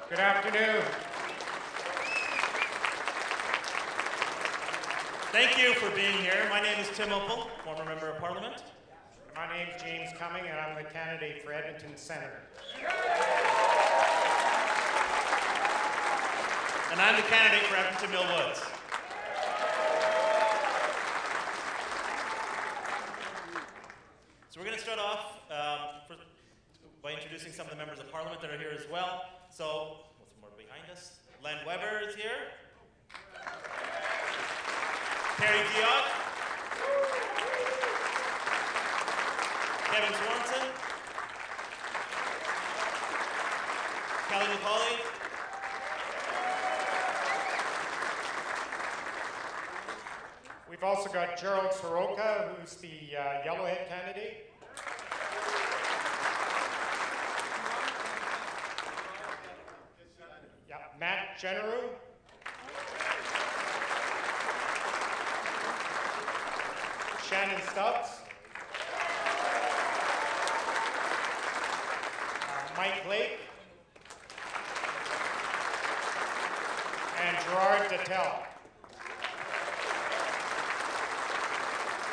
Good afternoon. Thank you for being here. My name is Tim Opal, former Member of Parliament. My name's James Cumming, and I'm the candidate for Edmonton Senator. And I'm the candidate for Edmonton Mill Woods. So we're going to start off by introducing some of the members of Parliament that are here as well. So, what's more behind us? Len Weber is here. Terry Diog. Kevin Swanson. Kelly McCauley. We've also got Gerald Soroka, who's the Yellowhead candidate. Yeah, Matt Generu. Shannon Stubbs. Mike Lake. And Gerard Dattel.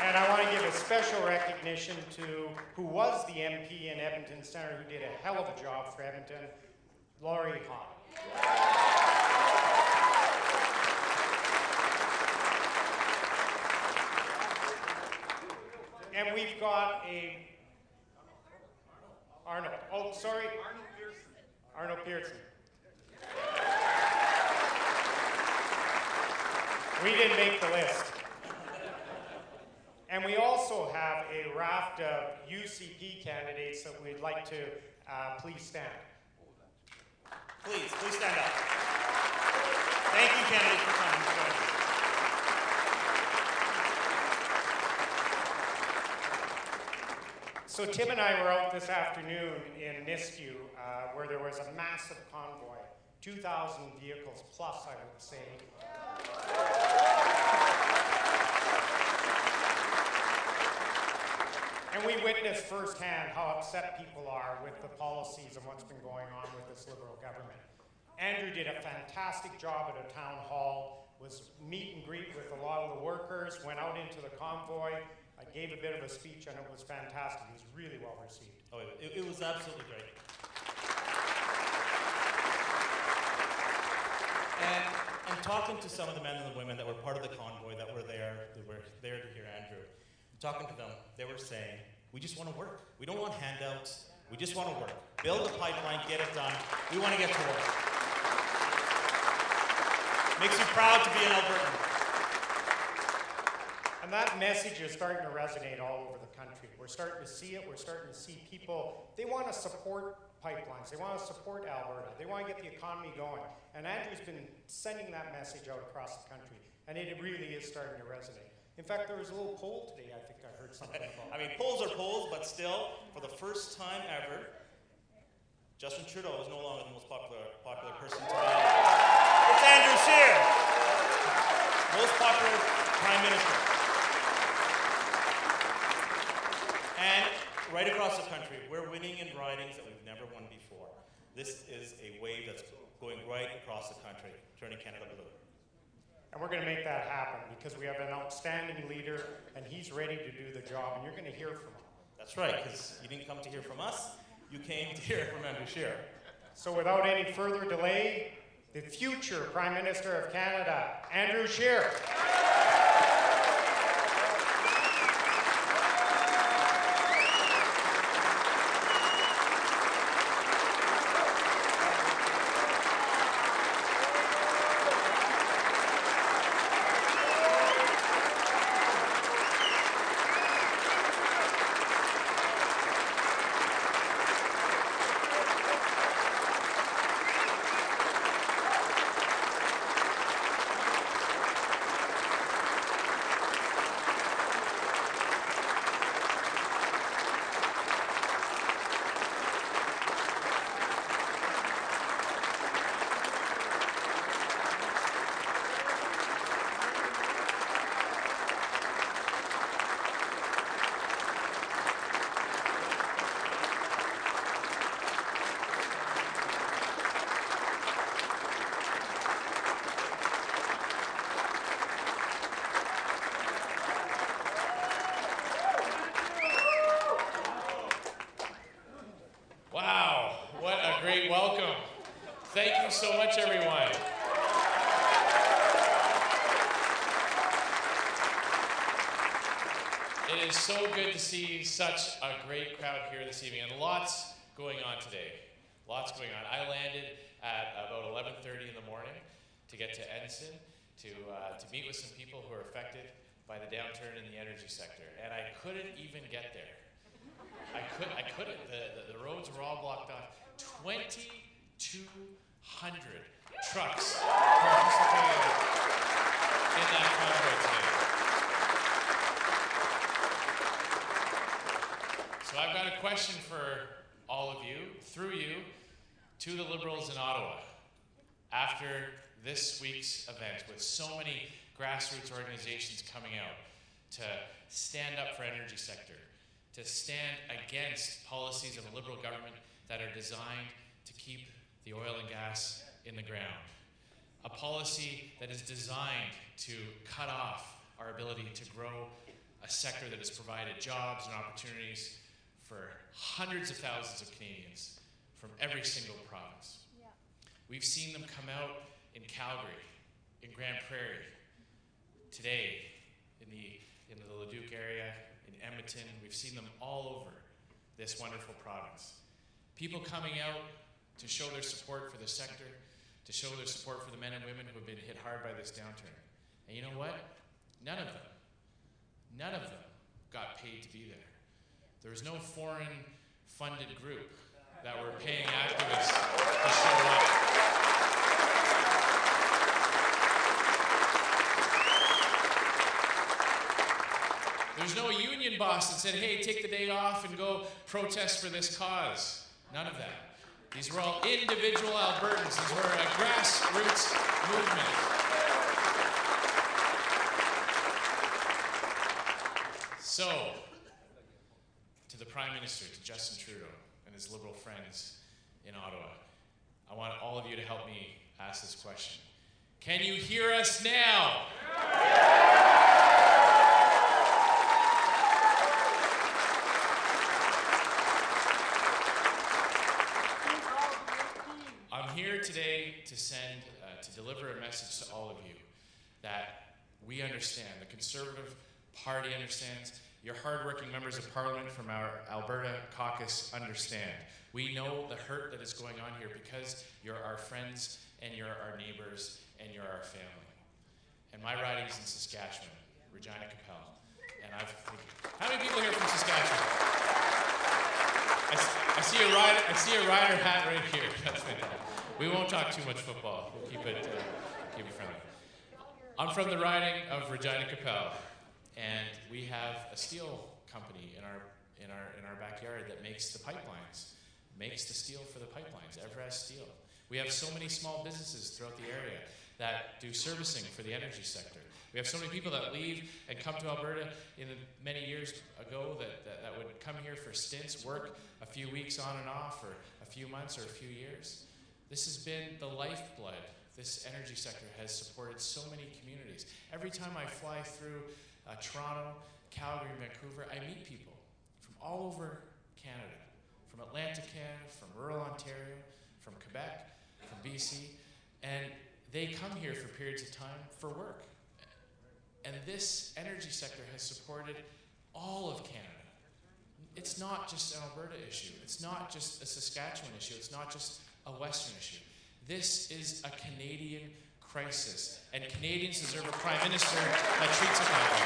And I want to give a special recognition to who was the MP in Edmonton Centre who did a hell of a job for Edmonton, Laurie Hahn. And we've got Arnold Pearson. We didn't make the list. And we also have a raft of UCP candidates that we'd like to please stand. Please stand up. Thank you, candidates, for coming. So Tim and I were out this afternoon in Nisku, where there was a massive convoy, 2,000 vehicles plus, I would say. And we witnessed firsthand how upset people are with the policies and what's been going on with this Liberal government. Andrew did a fantastic job at a town hall, was meet and greet with a lot of the workers, went out into the convoy. I gave a bit of a speech and it was fantastic. It was really well received. Oh, it was absolutely great. And talking to some of the men and the women that were part of the convoy that were there to hear Andrew, talking to them, they were saying, we just want to work. We don't want handouts. We just want to work. Build a pipeline, get it done. We want to get to work. Makes you proud to be an Albertan. And that message is starting to resonate all over the country. We're starting to see it. We're starting to see people, they want to support pipelines. They want to support Alberta. They want to get the economy going. And Andrew's been sending that message out across the country. And it really is starting to resonate. In fact, there was a little poll today, I think I heard something about. I mean, polls are polls, but still, for the first time ever, Justin Trudeau is no longer the most popular person to be. It's Andrew Scheer, most popular Prime Minister. And right across the country, we're winning in ridings that we've never won before. This is a wave that's going right across the country, turning Canada blue. And we're going to make that happen because we have an outstanding leader and he's ready to do the job and you're going to hear from him. That's right, because you didn't come to hear from us, you came to hear from Andrew Scheer. So without any further delay, the future Prime Minister of Canada, Andrew Scheer. great welcome. Thank you so much, everyone. It is so good to see such a great crowd here this evening, and lots going on today. Lots going on. I landed at about 11:30 in the morning to get to Edmonton to meet with some people who are affected by the downturn in the energy sector, and I couldn't even get there. I couldn't. The roads were all blocked off. 2,200 trucks participated in that convoy today. So I've got a question for all of you, through you, to the Liberals in Ottawa. After this week's event, with so many grassroots organizations coming out to stand up for energy sector, to stand against policies of a Liberal government that are designed to keep the oil and gas in the ground. A policy that is designed to cut off our ability to grow a sector that has provided jobs and opportunities for hundreds of thousands of Canadians from every single province. Yeah. We've seen them come out in Calgary, in Grand Prairie, today in the Leduc area, in Edmonton. We've seen them all over this wonderful province. People coming out to show their support for the sector, to show their support for the men and women who have been hit hard by this downturn. And you know what? None of them got paid to be there. There was no foreign-funded group that were paying activists to show up. There's no union boss that said, hey, take the day off and go protest for this cause. None of that. These were all individual Albertans. These were a grassroots movement. So, to the Prime Minister, to Justin Trudeau and his Liberal friends in Ottawa, I want all of you to help me ask this question. Can you hear us now? I'm here today to deliver a message to all of you that we understand, the Conservative Party understands, your hardworking members of Parliament from our Alberta caucus understand. We know the hurt that is going on here because you're our friends and you're our neighbors and you're our family. And my riding's in Saskatchewan, Regina Capel. And how many people here from Saskatchewan? I see a rider hat right here. That's fantastic. We won't talk too much football. We'll keep it friendly. I'm from the riding of Regina Capel, and we have a steel company in our backyard that makes the pipelines, makes the steel for the pipelines. Everest Steel. We have so many small businesses throughout the area that do servicing for the energy sector. We have so many people that leave and come to Alberta in the many years ago that would come here for stints, work a few weeks on and off, or a few months or a few years. This has been the lifeblood. This energy sector has supported so many communities. Every time I fly through Toronto, Calgary, and Vancouver, I meet people from all over Canada, from Atlantic Canada, from rural Ontario, from Quebec, from BC, and they come here for periods of time for work. And this energy sector has supported all of Canada. It's not just an Alberta issue. It's not just a Saskatchewan issue. It's not just a Western issue. This is a Canadian crisis, and Canadians deserve a Prime Minister that treats it that way.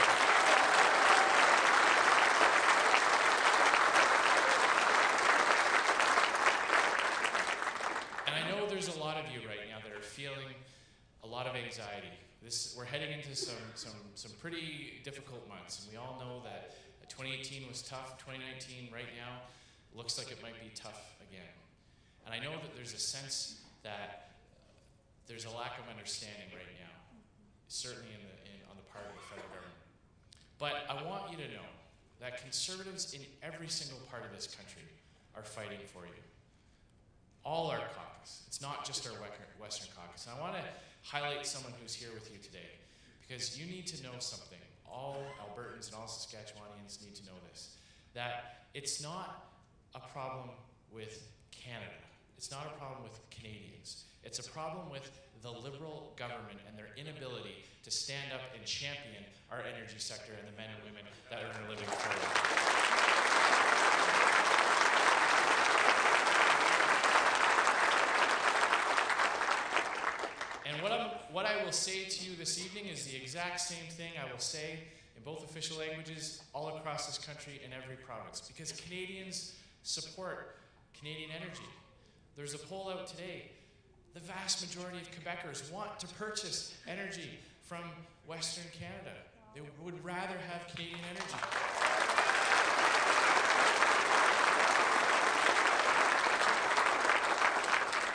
And I know there's a lot of you right now that are feeling a lot of anxiety. We're heading into some pretty difficult months, and we all know that 2018 was tough. 2019 right now looks like it might be tough again. And I know that there's a sense that there's a lack of understanding right now, certainly on the part of the federal government. But I want you to know that Conservatives in every single part of this country are fighting for you. All our caucus. It's not just our Western caucus. And I want to highlight someone who's here with you today, because you need to know something. All Albertans and all Saskatchewanians need to know this, that it's not a problem with Canada. It's not a problem with Canadians. It's a problem with the Liberal government and their inability to stand up and champion our energy sector and the men and women that are living forward. And what I will say to you this evening is the exact same thing I will say in both official languages all across this country in every province, because Canadians support Canadian energy. There's a poll out today. The vast majority of Quebecers want to purchase energy from Western Canada. They would rather have Canadian energy.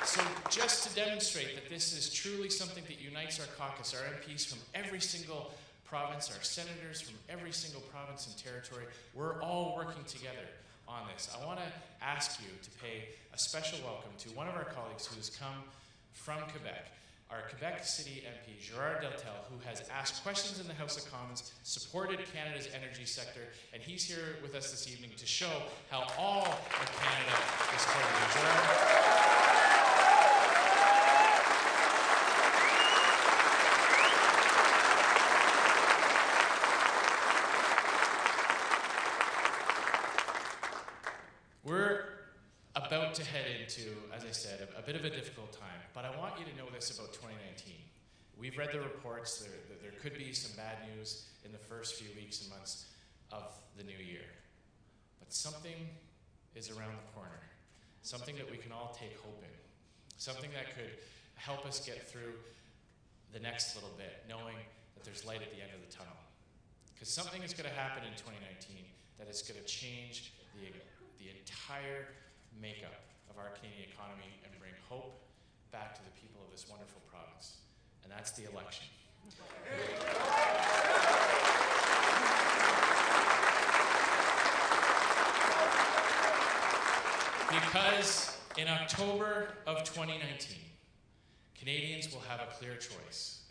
So just to demonstrate that this is truly something that unites our caucus, our MPs from every single province, our senators from every single province and territory, we're all working together on this. I want to ask you to pay a special welcome to one of our colleagues who has come from Quebec, our Quebec City MP, Gerard Deltel, who has asked questions in the House of Commons, supported Canada's energy sector, and he's here with us this evening to show how all of Canada is supporting you. Gerard? We're about to head into, as I said, a bit of a difficult time, but I want you to know this about 2019. We've read the reports. There could be some bad news in the first few weeks and months of the new year. But something is around the corner, something that we can all take hope in, something that could help us get through the next little bit, knowing that there's light at the end of the tunnel. Because something is going to happen in 2019 that is going to change the entire makeup of our Canadian economy and bring hope back to the people of this wonderful province. And that's the election. Because in October of 2019, Canadians will have a clear choice.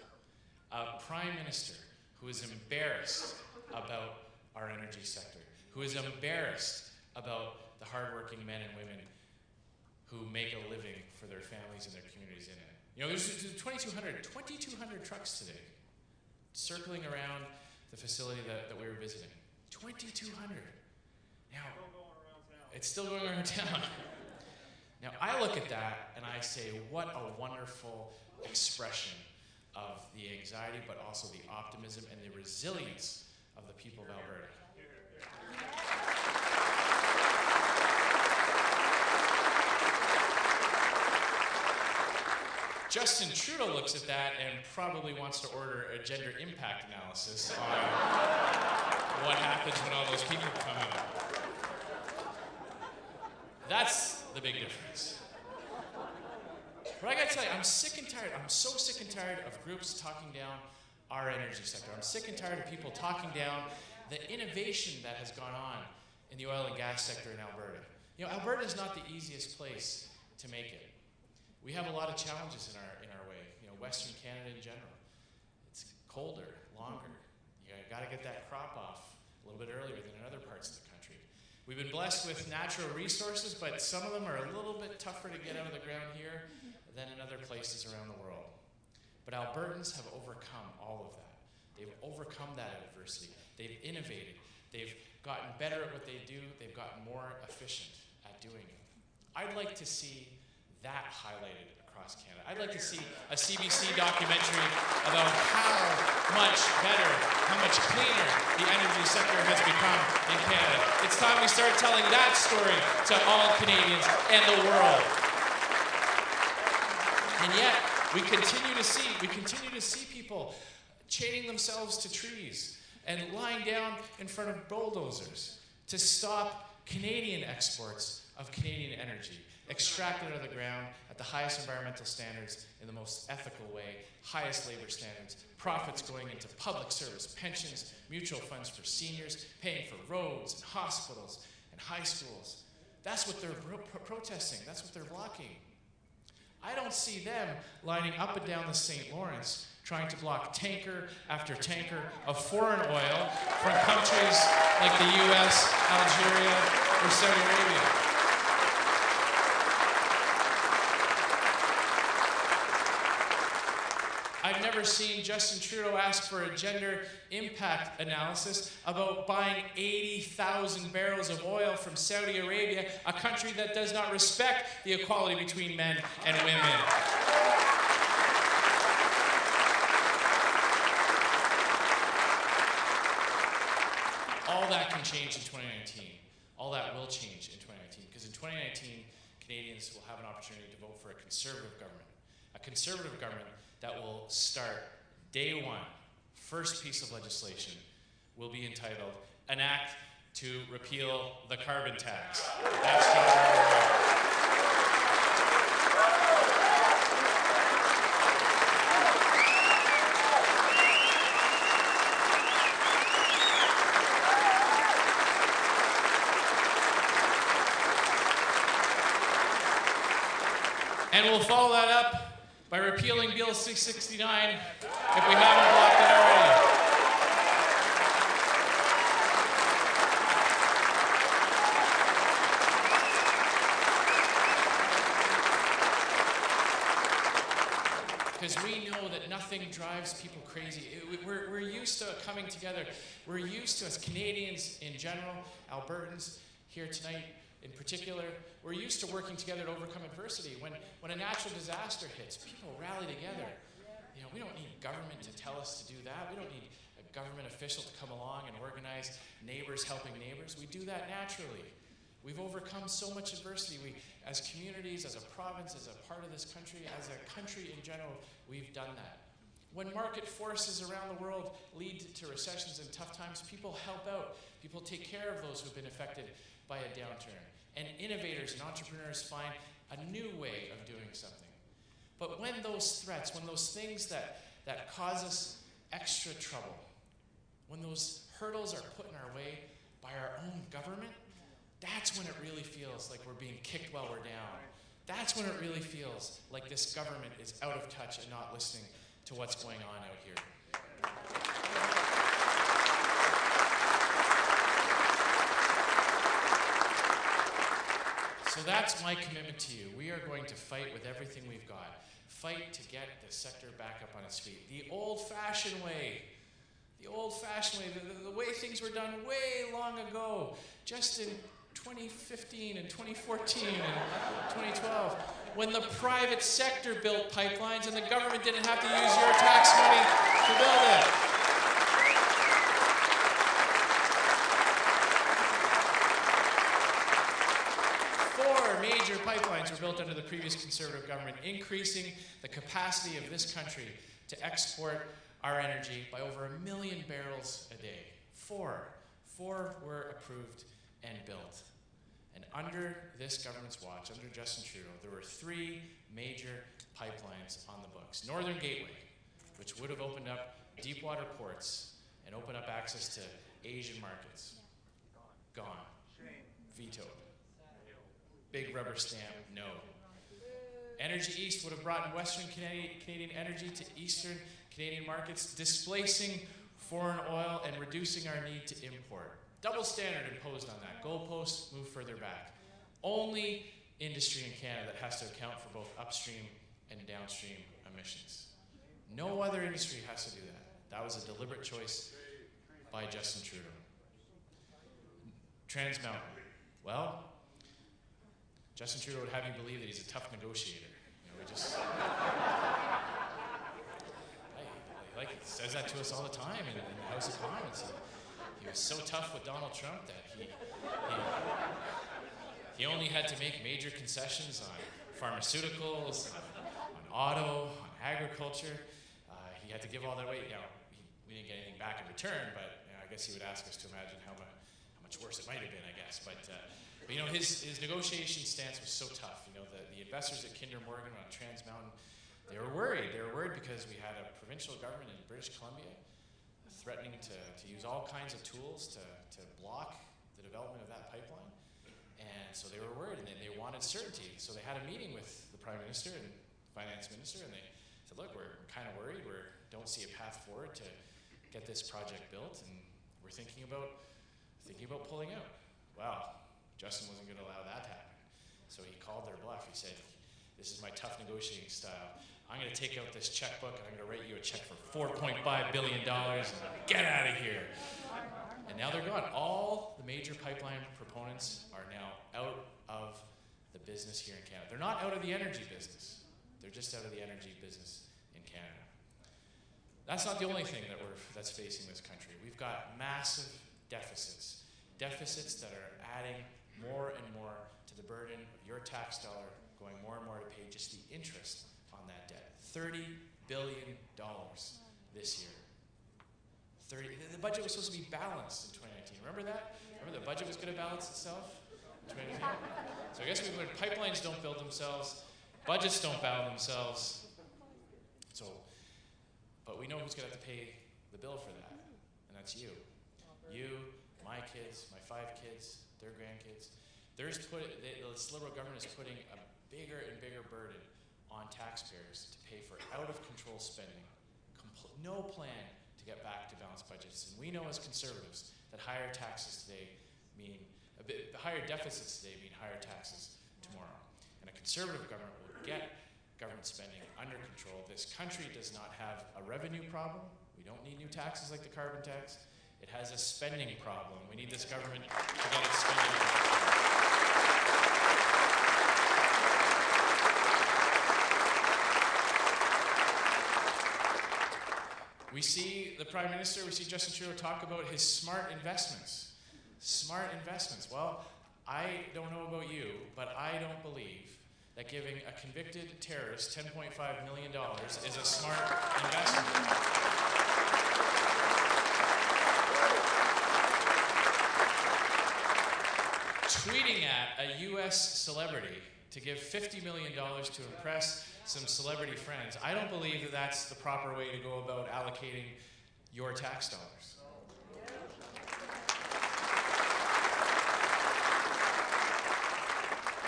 A Prime Minister who is embarrassed about our energy sector, who is embarrassed about the hardworking men and women who make a living for their families and their communities in it. You know, there's 2,200 trucks today circling around the facility that we were visiting. 2,200. Now, it's still going around town. Now, I look at that and I say, what a wonderful expression of the anxiety, but also the optimism and the resilience of the people of Alberta. Justin Trudeau looks at that and probably wants to order a gender impact analysis on what happens when all those people come in. That's the big difference. But I gotta tell you, I'm sick and tired. I'm so sick and tired of groups talking down our energy sector. I'm sick and tired of people talking down the innovation that has gone on in the oil and gas sector in Alberta. You know, Alberta is not the easiest place to make it. We have a lot of challenges in our way. You know, Western Canada in general. It's colder, longer. You got to get that crop off a little bit earlier than in other parts of the country. We've been blessed with natural resources, but some of them are a little bit tougher to get out of the ground here than in other places around the world. But Albertans have overcome all of that. They've overcome that adversity. They've innovated. They've gotten better at what they do. They've gotten more efficient at doing it. I'd like to see that highlighted across Canada. I'd like to see a CBC documentary about how much better, how much cleaner the energy sector has become in Canada. It's time we start telling that story to all Canadians and the world. And yet, we continue to see people chaining themselves to trees and lying down in front of bulldozers to stop Canadian exports of Canadian energy, extracted out of the ground at the highest environmental standards in the most ethical way, highest labor standards, profits going into public service, pensions, mutual funds for seniors, paying for roads and hospitals and high schools. That's what they're protesting. That's what they're blocking. I don't see them lining up and down the St. Lawrence trying to block tanker after tanker of foreign oil from countries like the US, Algeria, or Saudi Arabia. I've never seen Justin Trudeau ask for a gender impact analysis about buying 80,000 barrels of oil from Saudi Arabia, a country that does not respect the equality between men and women. All that can change in 2019. All that will change in 2019, because in 2019, Canadians will have an opportunity to vote for a conservative government. A conservative government that will start day one, first piece of legislation, will be entitled An Act to Repeal the Carbon Tax. That's And we'll follow that up by repealing Bill 669 if we haven't blocked it already. Because we know that nothing drives people crazy. We're used to coming together. We're used to, as Canadians in general, Albertans here tonight in particular, we're used to working together to overcome adversity. When a natural disaster hits, people rally together. You know, we don't need government to tell us to do that. We don't need a government official to come along and organize neighbors helping neighbors. We do that naturally. We've overcome so much adversity. We, as communities, as a province, as a part of this country, as a country in general, we've done that. When market forces around the world lead to recessions and tough times, people help out. People take care of those who've been affected by a downturn. And innovators and entrepreneurs find a new way of doing something. But when those threats, when those things that cause us extra trouble, when those hurdles are put in our way by our own government, that's when it really feels like we're being kicked while we're down. That's when it really feels like this government is out of touch and not listening to what's going on out here. So that's my commitment to you. We are going to fight with everything we've got. Fight to get the sector back up on its feet. The old-fashioned way. The old-fashioned way. The way things were done way long ago. Just in 2015 and 2014 and 2012. When the private sector built pipelines and the government didn't have to use your tax money to build it. Major pipelines were built under the previous Conservative government, increasing the capacity of this country to export our energy by over 1 million barrels a day. Four were approved and built. And under this government's watch, under Justin Trudeau, there were 3 major pipelines on the books. Northern Gateway, which would have opened up deep water ports and opened up access to Asian markets. Gone. Vetoed. Big rubber stamp, no. Energy East would have brought Western Canadian energy to Eastern Canadian markets, displacing foreign oil and reducing our need to import. Double standard imposed on that. Goalposts move further back. Only industry in Canada that has to account for both upstream and downstream emissions. No other industry has to do that. That was a deliberate choice by Justin Trudeau. Trans Mountain. Well, Justin Trudeau would have you believe that he's a tough negotiator. You know, he says that to us all the time in the House of Commons. He was so tough with Donald Trump that he only had to make major concessions on pharmaceuticals, on auto, on agriculture. He had to give all that away. You know, we didn't get anything back in return, but you know, I guess he would ask us to imagine how much worse it might have been, I guess. But you know, his negotiation stance was so tough. You know, the investors at Kinder Morgan on Trans Mountain, they were worried. They were worried because we had a provincial government in British Columbia threatening to use all kinds of tools to block the development of that pipeline. And so they were worried, and they wanted certainty. So they had a meeting with the Prime Minister and Finance Minister, and they said, look, we're kind of worried. We don't see a path forward to get this project built, and we're thinking about pulling out. Well, Justin wasn't going to allow that to happen. So he called their bluff. He said, This is my tough negotiating style. I'm going to take out this checkbook and I'm going to write you a check for $4.5 billion and get out of here. And now they're gone. All the major pipeline proponents are now out of the business here in Canada. They're not out of the energy business. They're just out of the energy business in Canada. That's not the only thing that's facing this country. We've got massive deficits. Deficits that are adding more and more to the burden of your tax dollar, going more and more to pay just the interest on that debt. $30 billion this year. The budget was supposed to be balanced in 2019. Remember that? Remember the budget was going to balance itself in 2019? So I guess we've learned pipelines don't build themselves, budgets don't balance themselves. But we know who's going to have to pay the bill for that, and that's you. You, my kids, my 5 kids, their grandkids. This Liberal government is putting a bigger and bigger burden on taxpayers to pay for out-of-control spending. No plan to get back to balanced budgets. And we know as conservatives that higher taxes today mean, higher deficits today mean higher taxes tomorrow. And a conservative government will get government spending under control. This country does not have a revenue problem. We don't need new taxes like the carbon tax. It has a spending problem. We need this government to get its spending under control. We see the Prime Minister, we see Justin Trudeau talk about his smart investments. Smart investments. Well, I don't know about you, but I don't believe that giving a convicted terrorist $10.5 million is a smart investment. Tweeting at a US celebrity to give $50 million to impress some celebrity friends, I don't believe that that's the proper way to go about allocating your tax dollars.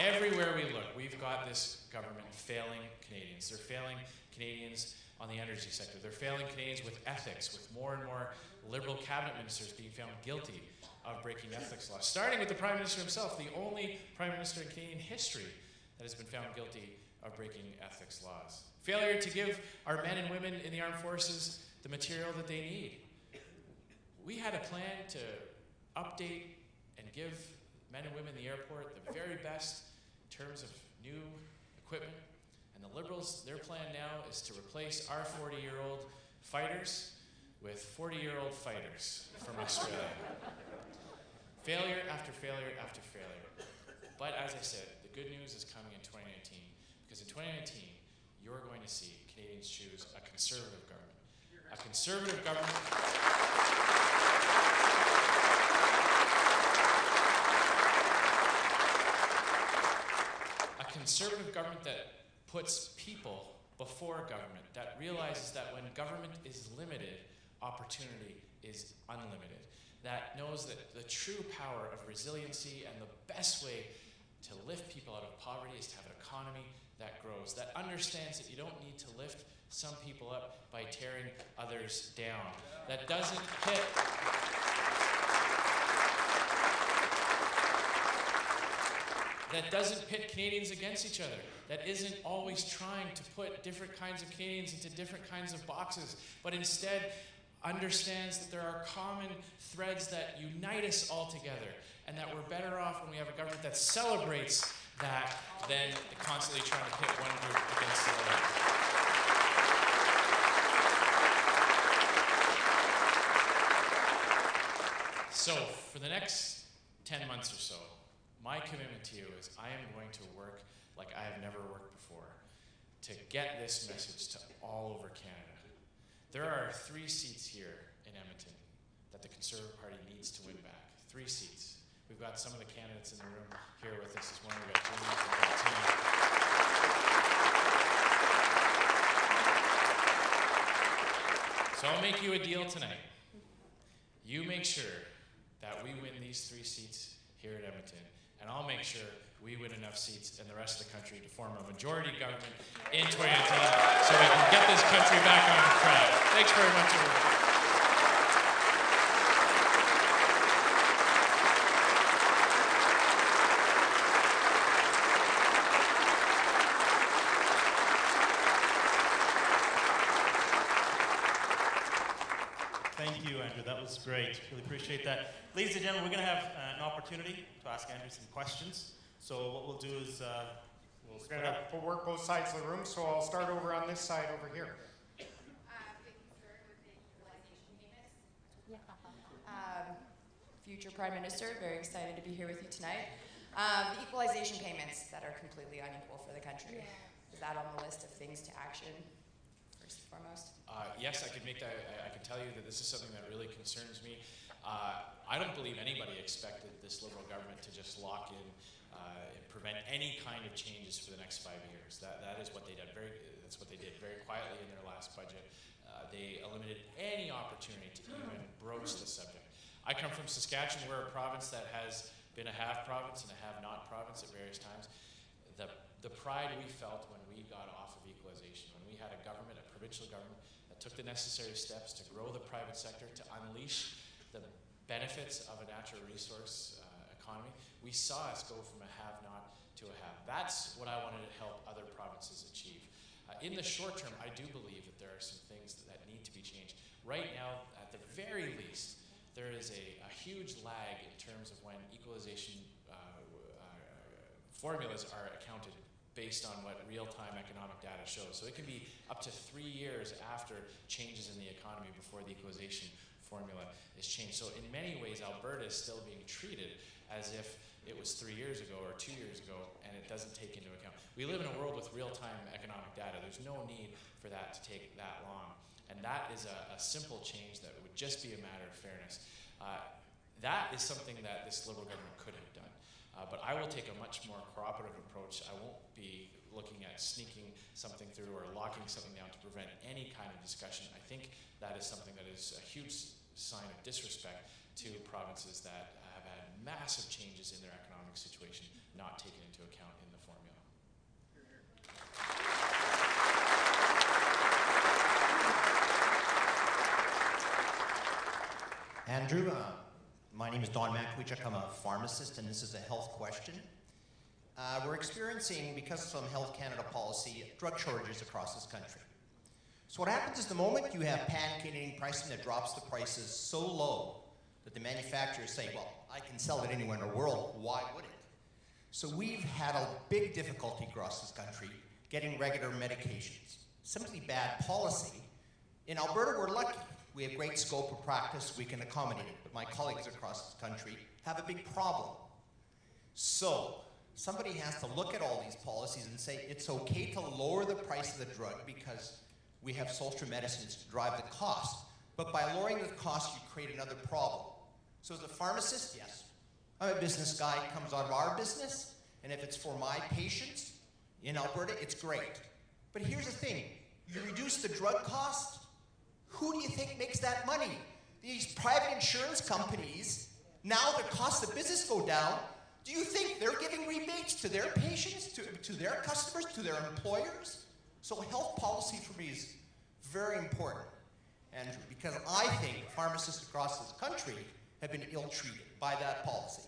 Everywhere we look, we've got this government failing Canadians. They're failing Canadians on the energy sector. They're failing Canadians with ethics, with more and more Liberal cabinet ministers being found guilty of breaking ethics laws. Starting with the Prime Minister himself, the only Prime Minister in Canadian history that has been found guilty of breaking ethics laws. Failure to give our men and women in the armed forces the material that they need. We had a plan to update and give men and women in the airport the very best in terms of new equipment. And the Liberals, their plan now is to replace our 40-year-old fighters with 40-year-old fighters from Australia. Failure after failure after failure. But as I said, the good news is coming in 2019, because in 2019, you're going to see Canadians choose a conservative government. A conservative government. A conservative government that puts people before government, that realizes that when government is limited, opportunity is unlimited, that knows that the true power of resiliency and the best way to lift people out of poverty is to have an economy that grows, that understands that you don't need to lift some people up by tearing others down, that doesn't pit Canadians against each other, that isn't always trying to put different kinds of Canadians into different kinds of boxes, but instead understands that there are common threads that unite us all together, and that we're better off when we have a government that celebrates that than constantly trying to pit one group against the other. So, for the next 10 months or so, my commitment to you is I am going to work like I have never worked before to get this message to all over Canada. There are 3 seats here in Edmonton that the Conservative Party needs to win back. 3 seats. We've got some of the candidates in the room here with us this morning. We've got Jimmy, we've got Timmy. So I'll make you a deal tonight. You make sure that we win these 3 seats here at Edmonton, and I'll make sure we win enough seats in the rest of the country to form a majority government in 2019 so we can get this country back on track. Thanks very much, everyone. Thank you, Andrew. That was great. Really appreciate that. Ladies and gentlemen, we're going to have an opportunity to ask Andrew some questions. So what we'll do is we'll split up. We'll work both sides of the room, so I'll start over on this side over here. Future Prime Minister, very excited to be here with you tonight. The equalization payments that are completely unequal for the country. Is that on the list of things to action, first and foremost? Yes, I could make that. I can tell you that this is something that really concerns me. I don't believe anybody expected this Liberal government to just lock in and prevent any kind of changes for the next 5 years. That is what they did. That's what they did very quietly in their last budget. They eliminated any opportunity to even broach the subject. I come from Saskatchewan. We're a province that has been a have province and a have not province at various times. The pride we felt when we got off of equalization, when we had a government, a provincial government, that took the necessary steps to grow the private sector, to unleash the benefits of a natural resource economy, we saw us go from a have-not to a have. That's what I wanted to help other provinces achieve. In the short term, I do believe that there are some things that need to be changed. Right now, at the very least, there is a huge lag in terms of when equalization formulas are accounted based on what real-time economic data shows. So it can be up to 3 years after changes in the economy before the equalization formula is changed. So in many ways, Alberta is still being treated as if it was 3 years ago or 2 years ago, and it doesn't take into account. We live in a world with real-time economic data. There's no need for that to take that long. And that is a simple change that would just be a matter of fairness. That is something that this Liberal government could have done. But I will take a much more cooperative approach. I won't be looking at sneaking something through or locking something down to prevent any kind of discussion. I think that is something that is a huge sign of disrespect to provinces that have had massive changes in their economic situation not taken into account in the formula. Andrew, my name is Don Makwich. I'm a pharmacist, and this is a health question. We're experiencing, because of some Health Canada policy, drug shortages across this country. So what happens is the moment you have pan-Canadian pricing that drops the prices so low that the manufacturers say, well, I can sell it anywhere in the world, why would it? So we've had a big difficulty across this country getting regular medications. Simply bad policy. In Alberta, we're lucky. We have great scope of practice, we can accommodate it, but my colleagues across the country have a big problem. So, somebody has to look at all these policies and say, it's okay to lower the price of the drug because we have social medicines to drive the cost. But by lowering the cost, you create another problem. So as a pharmacist, yes. I'm a business guy, it comes out of our business, and if it's for my patients in Alberta, it's great. But here's the thing, you reduce the drug cost, who do you think makes that money? These private insurance companies, now the cost of business go down, do you think they're giving rebates to their patients, to their customers, to their employers? So health policy for me is very important. And because I think pharmacists across this country have been ill-treated by that policy.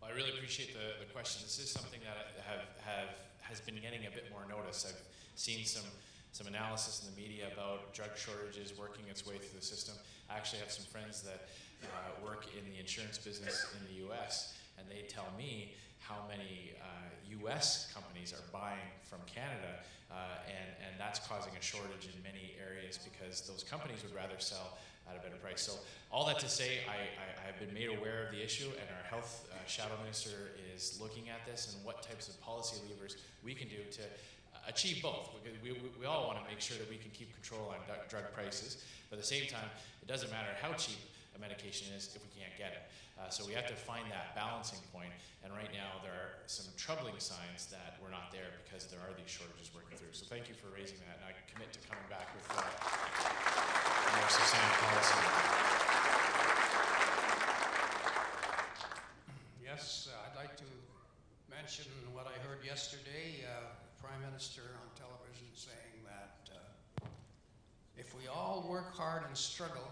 Well, I really appreciate the question. This is something that has been getting a bit more notice. I've seen some analysis in the media about drug shortages working its way through the system. I actually have some friends that work in the insurance business in the US, and they tell me how many US companies are buying from Canada, and that's causing a shortage in many areas because those companies would rather sell at a better price. So all that to say, I have been made aware of the issue, and our health shadow minister is looking at this and what types of policy levers we can do to achieve both. We all want to make sure that we can keep control on drug prices, but at the same time, it doesn't matter how cheap a medication is if we can't get it. So we have to find that balancing point, and right now there are some troubling signs that we're not there because there are these shortages working through. So thank you for raising that, and I commit to coming back with more sustained policy. Yes, I'd like to mention what I heard yesterday. Prime Minister on television saying that if we all work hard and struggle,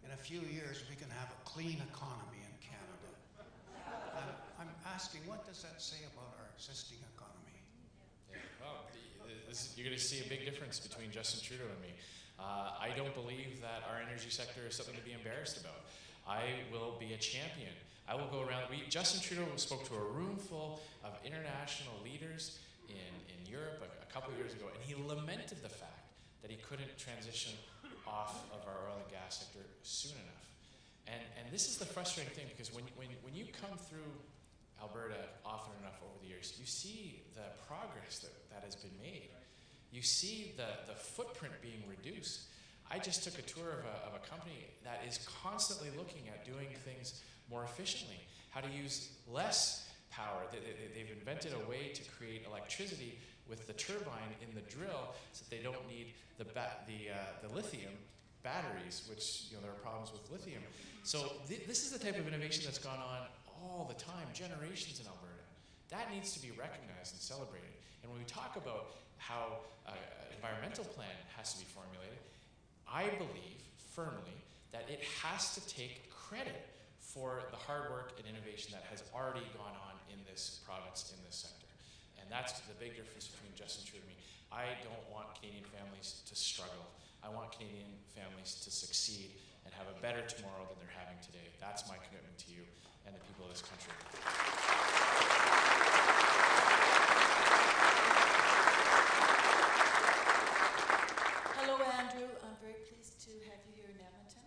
in a few years we can have a clean economy in Canada. And I'm asking, what does that say about our existing economy? Yeah, well, you're going to see a big difference between Justin Trudeau and me. I don't believe that our energy sector is something to be embarrassed about. I will be a champion. I will go around. Justin Trudeau spoke to a room full of international leaders in Europe a couple of years ago, and he lamented the fact that he couldn't transition off of our oil and gas sector soon enough. And this is the frustrating thing, because when you come through Alberta often enough over the years, you see the progress that has been made. You see the footprint being reduced. I just took a tour of a company that is constantly looking at doing things more efficiently, how to use less power. They've invented a way to create electricity with the turbine in the drill, so that they don't need the lithium batteries, which there are problems with lithium. So this is the type of innovation that's gone on all the time, generations in Alberta. That needs to be recognized and celebrated. And when we talk about how an environmental plan has to be formulated, I believe firmly that it has to take credit for the hard work and innovation that has already gone on in this province, in this sector. And that's the big difference between Justin Trudeau and me. I don't want Canadian families to struggle. I want Canadian families to succeed and have a better tomorrow than they're having today. That's my commitment to you and the people of this country. Hello, Andrew. I'm very pleased to have you here in Edmonton.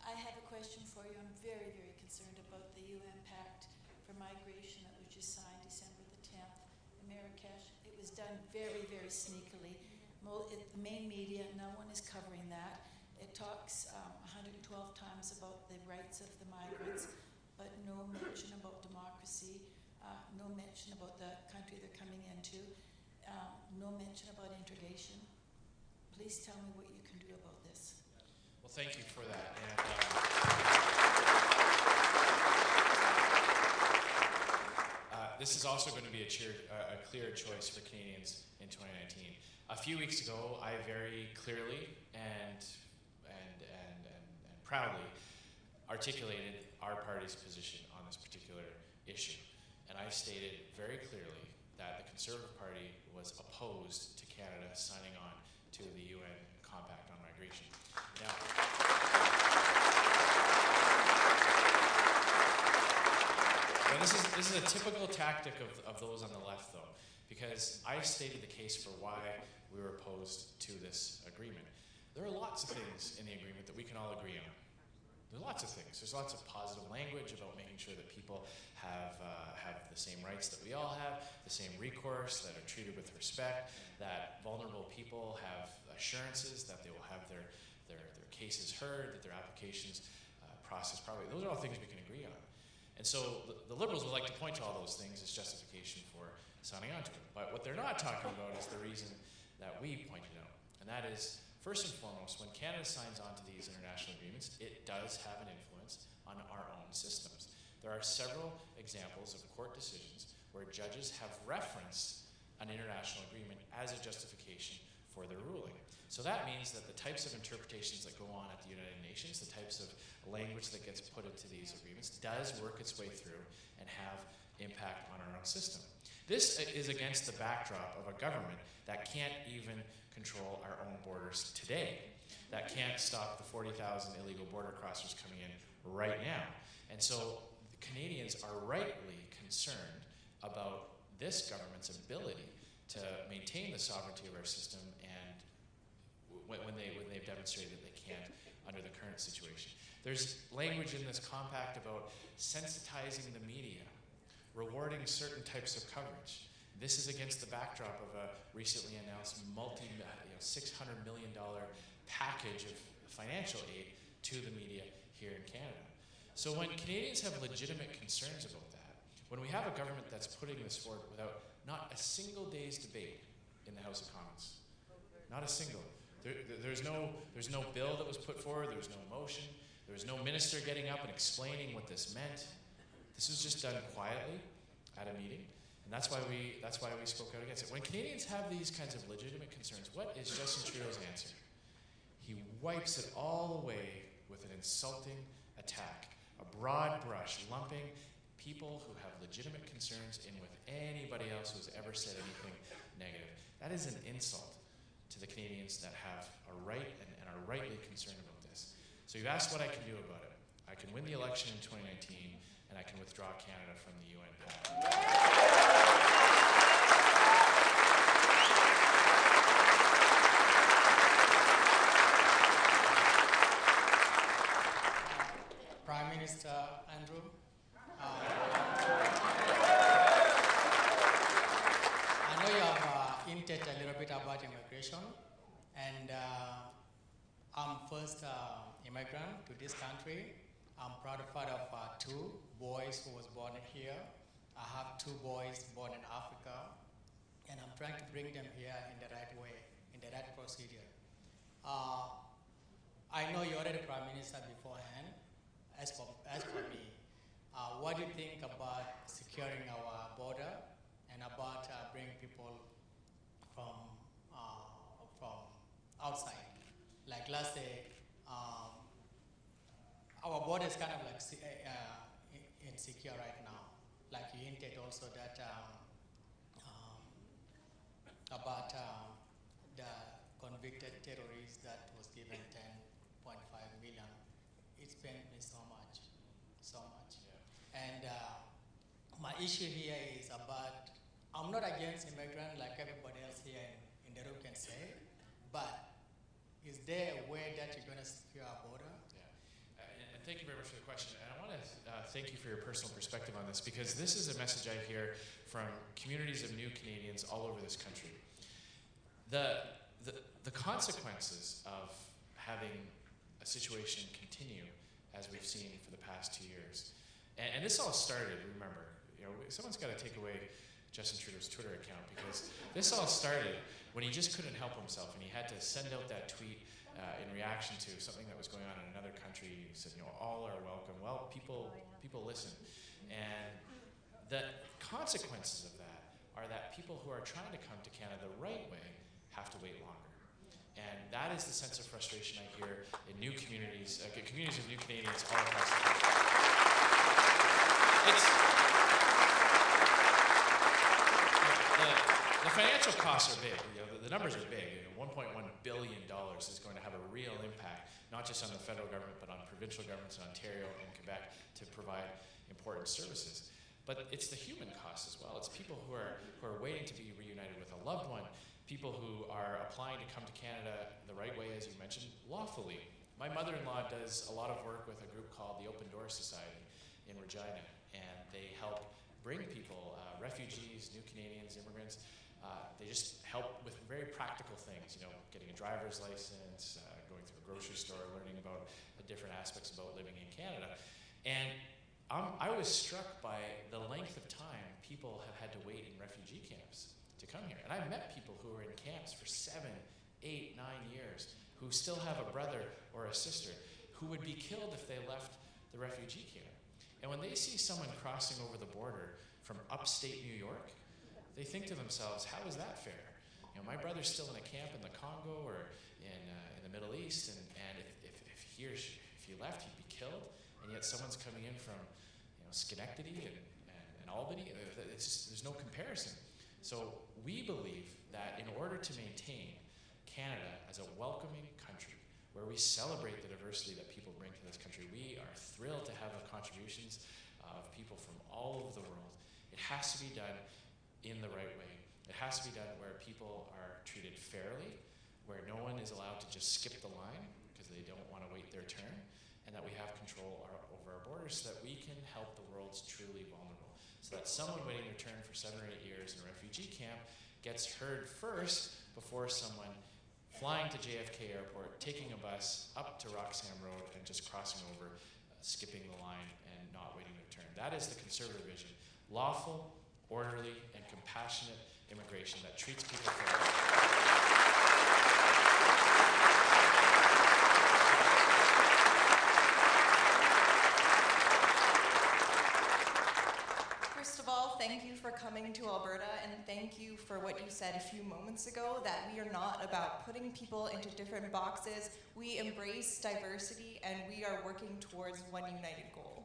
I have a question for you. I'm very, very concerned about the UN Pact for Migration that was just signed December the 10th in Marrakesh. It was done very, very sneakily. The main media, no one is covering that. It talks 112 times about the rights of the migrants, but no mention about democracy, no mention about the country they're coming into, no mention about integration. Please tell me what you can do about this. Well, thank you for that. And this is also going to be a clear choice for Canadians in 2019. A few weeks ago, I very clearly and proudly articulated our party's position on this particular issue. And I stated very clearly that the Conservative Party was opposed to Canada signing on to the UN Compact on Migration. Now, this is a typical tactic of those on the left, though, because I stated the case for why we were opposed to this agreement. There are lots of things in the agreement that we can all agree on. There's lots of things. There's lots of positive language about making sure that people have the same rights that we all have, the same recourse, that are treated with respect, that vulnerable people have assurances that they will have their cases heard, that their applications processed properly. Those are all things we can agree on. And so the Liberals would like to point to all those things as justification for signing on to it. But what they're not talking about is the reason that we pointed out, and that is, first and foremost, when Canada signs on to these international agreements, it does have an influence on our own systems. There are several examples of court decisions where judges have referenced an international agreement as a justification for their ruling. So that means that the types of interpretations that go on at the United Nations, the types of language that gets put into these agreements, does work its way through and have impact on our own system. This is against the backdrop of a government that can't even control our own borders today, that can't stop the 40,000 illegal border crossers coming in right now. And so Canadians are rightly concerned about this government's ability to maintain the sovereignty of our system, and when they've demonstrated that they can't under the current situation. There's language in this compact about sensitizing the media, rewarding certain types of coverage. This is against the backdrop of a recently announced $600 million package of financial aid to the media here in Canada. So when Canadians have legitimate concerns about that, when we have a government that's putting this forward without not a single day's debate in the House of Commons, not a single. There's no bill that was put forward, there was no motion, there was no minister getting up and explaining what this meant. This was just done quietly at a meeting, and that's why we spoke out against it. When Canadians have these kinds of legitimate concerns, what is Justin Trudeau's answer? He wipes it all away with an insulting attack, a broad brush, lumping people who have legitimate concerns in with anybody else who's ever said anything negative. That is an insult to the Canadians that have a right and are rightly concerned about this. So you asked what I can do about it. I can win the election in 2019, and I can withdraw Canada from the UN Pact. Prime Minister Andrew, I know you have hinted a little bit about immigration, and I'm first immigrant to this country. I'm proud father of 2 boys who was born here. I have 2 boys born in Africa, and I'm trying to bring them here in the right way, in the right procedure. I know you're already Prime Minister beforehand. As for me, what do you think about securing our border and about bringing people from outside? Like, let's say, our border is kind of like insecure right now. Like you hinted also that about the convicted terrorist that was given 10.5 million. It's pained me so much, so much. Yeah. And my issue here is about, I'm not against immigrants like everybody else here in the room can say, but is there a way that you're going to secure our border? Yeah. And thank you very much for the question. And I want to thank you for your personal perspective on this, because this is a message I hear from communities of new Canadians all over this country. The consequences of having a situation continue as we've seen for the past 2 years. And this all started, remember, someone's got to take away Justin Trudeau's Twitter account, because this all started when he just couldn't help himself and he had to send out that tweet in reaction to something that was going on in another country. He said, all are welcome. Well, people listen. And the consequences of that are that people who are trying to come to Canada the right way have to wait longer. And that is the sense of frustration I hear in new communities, communities of new Canadians all across the country. The financial costs are big. The numbers are big. $1.1 billion is going to have a real impact, not just on the federal government, but on provincial governments in Ontario and Quebec to provide important services. But it's the human cost as well. It's people who are waiting to be reunited with a loved one, people who are applying to come to Canada the right way, as you mentioned, lawfully. My mother-in-law does a lot of work with a group called the Open Door Society in Regina, and they help bring people, refugees, new Canadians, immigrants. They just help with very practical things, getting a driver's license, going through a grocery store, learning about the different aspects about living in Canada. And I was struck by the length of time people have had to wait in refugee camps to come here. And I've met people who are in camps for 7, 8, 9 years, who still have a brother or a sister who would be killed if they left the refugee camp. And when they see someone crossing over the border from upstate New York, they think to themselves, how is that fair? My brother's still in a camp in the Congo or in the Middle East, and if he left, he'd be killed, and yet someone's coming in from Schenectady and Albany. There's no comparison. So we believe that in order to maintain Canada as a welcoming country, where we celebrate the diversity that people bring to this country, we are thrilled to have the contributions of people from all over the world. It has to be done in the right way. It has to be done where people are treated fairly, where no one is allowed to just skip the line because they don't want to wait their turn, and that we have control over our borders so that we can help the world's truly vulnerable. So that someone waiting their turn for 7 or 8 years in a refugee camp gets heard first before someone flying to JFK Airport, taking a bus up to Roxham Road and just crossing over, skipping the line and not waiting their turn. That is the Conservative vision. Lawful, orderly, and compassionate immigration that treats people fairly. First of all, thank you for coming to Alberta, and thank you for what you said a few moments ago, that we are not about putting people into different boxes. We embrace diversity, and we are working towards one united goal.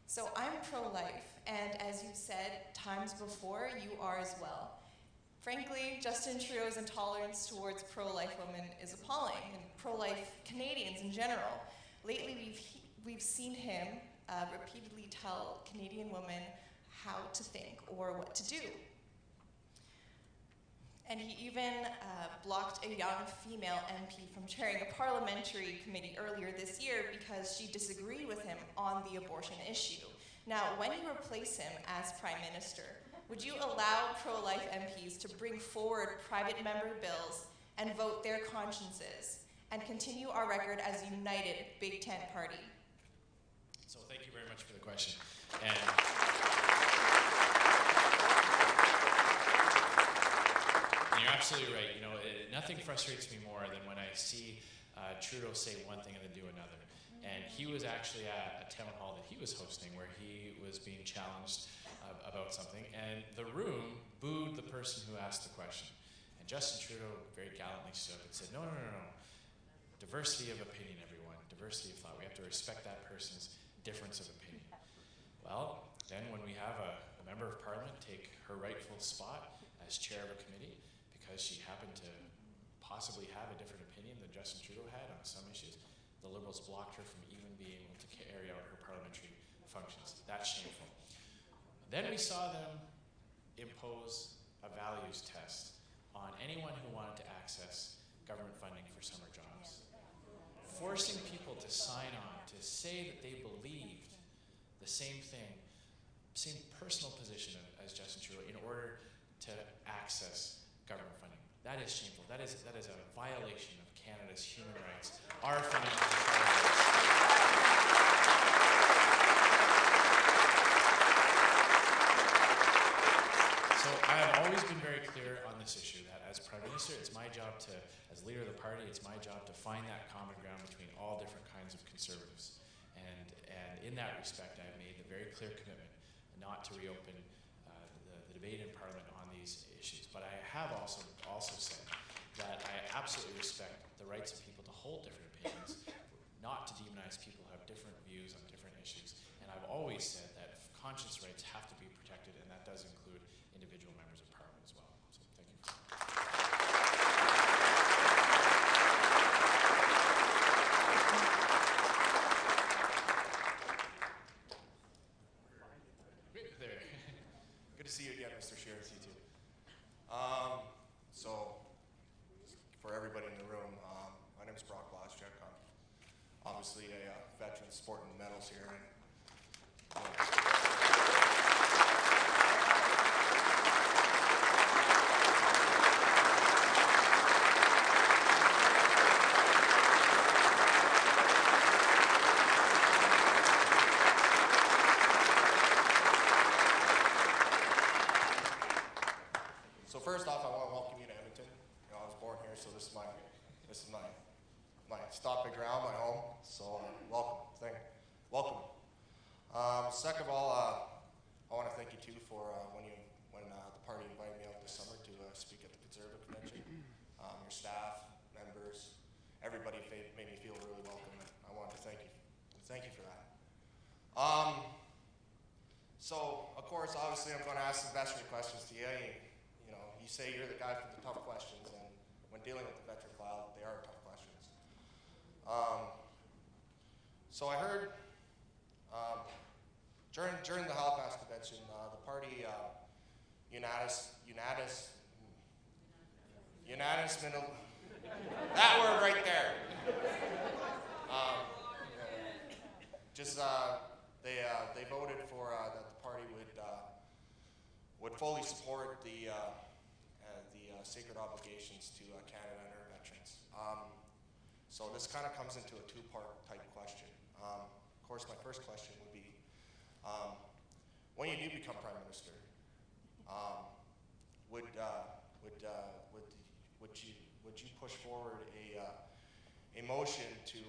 So I'm pro-life, and as you've said times before, you are as well. Frankly, Justin Trudeau's intolerance towards pro-life women is appalling, and pro-life Canadians in general. Lately, we've seen him repeatedly tell Canadian women how to think or what to do. And he even blocked a young female MP from chairing a parliamentary committee earlier this year because she disagreed with him on the abortion issue. Now, when you replace him as Prime Minister, would you allow pro-life MPs to bring forward private member bills and vote their consciences and continue our record as a united Big Tent party? So thank you very much for the question. And you're absolutely right. You know, nothing frustrates me more than when I see Trudeau say one thing and then do another. And he was actually at a town hall that he was hosting where he was being challenged about something, and the room booed the person who asked the question. And Justin Trudeau very gallantly stood up and said, no, no, no, no. Diversity of opinion, everyone. Diversity of thought. We have to respect that person's difference of opinion. Well, then when we have a member of parliament take her rightful spot as chair of a committee because she happened to possibly have a different opinion than Justin Trudeau had on some issues, the Liberals blocked her from even being able to carry out her parliamentary functions. That's shameful. Then we saw them impose a values test on anyone who wanted to access government funding for summer jobs, forcing people to sign on, to say that they believed the same thing, same personal position as Justin Trudeau in order to access government funding. That is shameful. That is a violation of Canada's human rights, our fundamental rights. So I have always been very clear on this issue that as Prime Minister, it's my job to, as leader of the party, it's my job to find that common ground between all different kinds of conservatives. And in that respect, I've made the very clear commitment not to reopen the debate in Parliament on these issues. But I have also said that I absolutely respect the rights of people to hold different opinions, not to demonize people who have different views on different issues. And I've always said that conscience rights have to be protected, and that does include individual members of Parliament as well. So thank you. There. Good to see you again, Mr. Chair. See you too. So, for everybody in the room, my name is Brock Blaschek. I'm obviously a veteran sporting the medals here. So first off, I want to welcome you to Edmonton. You know, I was born here, so this is my stopping ground, my home. So welcome, welcome. Second of all, I want to thank you too for when the party invited me out this summer to speak at the Conservative Convention. Your staff, members, everybody made me feel really welcome, and I wanted to thank you for that. So of course, obviously, I'm going to ask some veteran questions to you. You know, you say you're the guy for the tough questions, and when dealing with the veteran cloud, they are tough questions. So I heard during the Halifax Convention, the party that word right there. They voted for that the party would fully support the sacred obligations to Canada and our veterans. So this kind of comes into a two-part type question. Of course, my first question would be, when you do become Prime Minister, would you push forward a motion to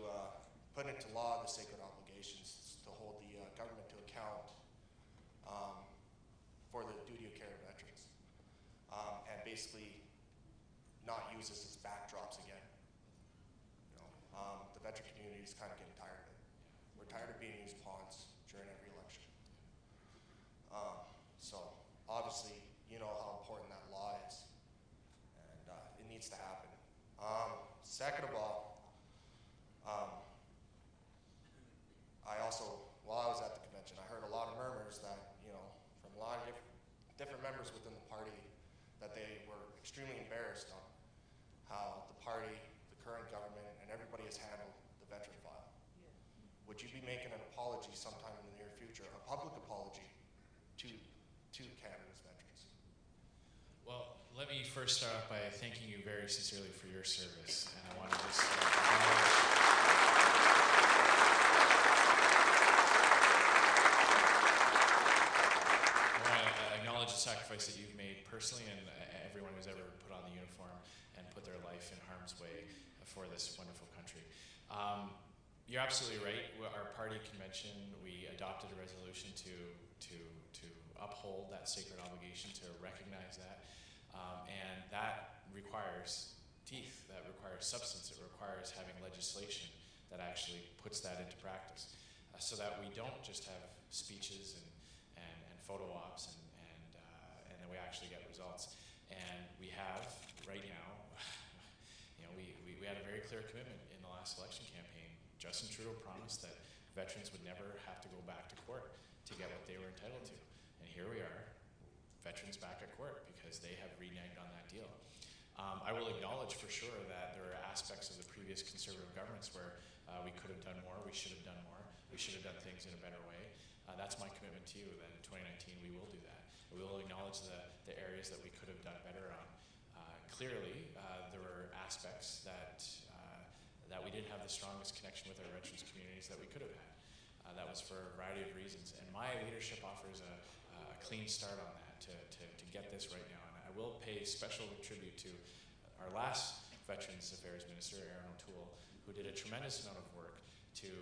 put into law the sacred obligations to hold the government to account for the duty of care of veterans, and basically not use this as backdrops again? You know, the veteran community is kind of getting tired of it. We're tired of being used pawns during every election. So obviously, you know how important that law is, and it needs to happen. Second of all, I also, while I was at the convention, I heard a lot of murmurs that, you know, from a lot of different members within the party, that they were extremely embarrassed on how the party, the current government, and everybody has handled the veteran file. Would you be making an apology sometime in the near future, a public apology to Canada's veterans? Well, let me first start off by thanking you very sincerely for your service, and I want to just acknowledge the sacrifice that you've made personally, and everyone who's ever put on the uniform and put their life in harm's way for this wonderful country. You're absolutely right. Our party convention, we adopted a resolution to uphold that sacred obligation, to recognize that. And that requires teeth, that requires substance, it requires having legislation that actually puts that into practice, so that we don't just have speeches and photo ops and then we actually get results. And we have, right now, you know, we had a very clear commitment in the last election campaign. Justin Trudeau promised that veterans would never have to go back to court to get what they were entitled to. And here we are, veterans back at court because they have reneged on that deal. I will acknowledge for sure that there are aspects of the previous Conservative governments where we could have done more, we should have done more, we should have done things in a better way. That's my commitment to you, that in 2019 we will do that. We will acknowledge the areas that we could have done better on. Clearly, there were aspects that we didn't have the strongest connection with our veterans communities that we could have had. That was for a variety of reasons, and my leadership offers a clean start on that to get this right now. And I will pay special tribute to our last Veterans Affairs Minister, Aaron O'Toole, who did a tremendous amount of work to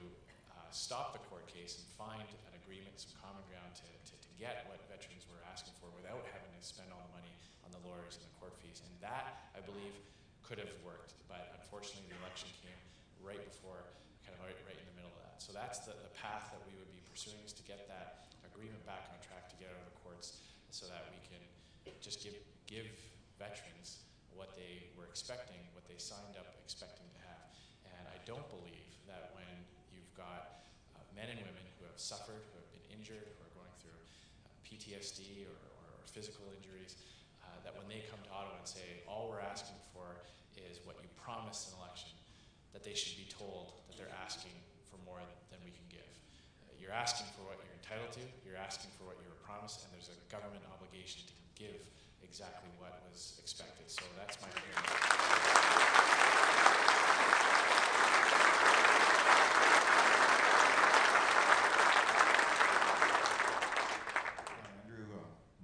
stop the court case and find an agreement, some common ground to get what veterans were asking for without having to spend all the money on the lawyers and the court fees. And that, I believe, could have worked, but unfortunately the election came right before, kind of right in the middle of that. So that's the path that we would be pursuing, is to get that agreement back on track, to get out of the courts, so that we can just give veterans what they were expecting, what they signed up expecting to have. And I don't believe that when you've got men and women who have suffered, who have been injured, who are going through PTSD or physical injuries, that when they come to Ottawa and say, all we're asking for is what you promised in election, that they should be told that they're asking for more than we can give. You're asking for what you're entitled to, you're asking for what you were promised, and there's a government obligation to give exactly what was expected. So that's my feeling.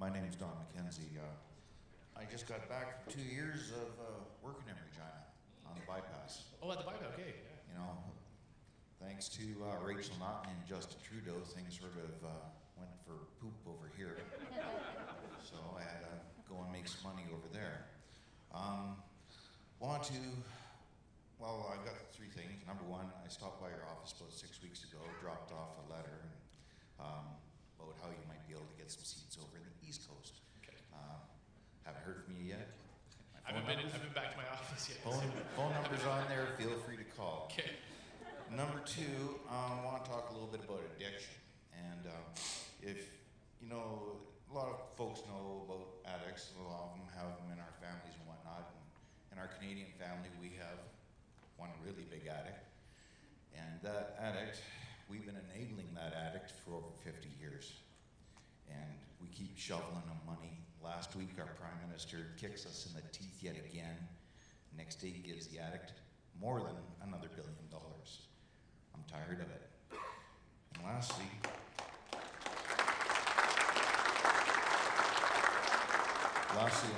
My name's Don McKenzie. I just got back from 2 years of working in Regina on the bypass. Oh, at the bypass, okay. You know, thanks to Rachel Naughton and Justin Trudeau, things sort of went for poop over here. So I had to go and make some money over there. Well, I've got three things. Number one, I stopped by your office about 6 weeks ago, dropped off a letter about how you might be able to get some seats over in the East Coast. Okay. Haven't heard from you yet. I haven't been back to my office yet. Phone number's on there. Feel free to call. Okay. Number two, I want to talk a little bit about addiction. And if, you know, a lot of folks know about addicts. A lot of them have them in our families and whatnot. And in our Canadian family, we have one really big addict. And that addict, we've been enabling that addict for over 50 years. And we keep shoveling them money. Last week, our Prime Minister kicks us in the teeth yet again. Next day, he gives the addict more than another $1 billion. I'm tired of it. And lastly,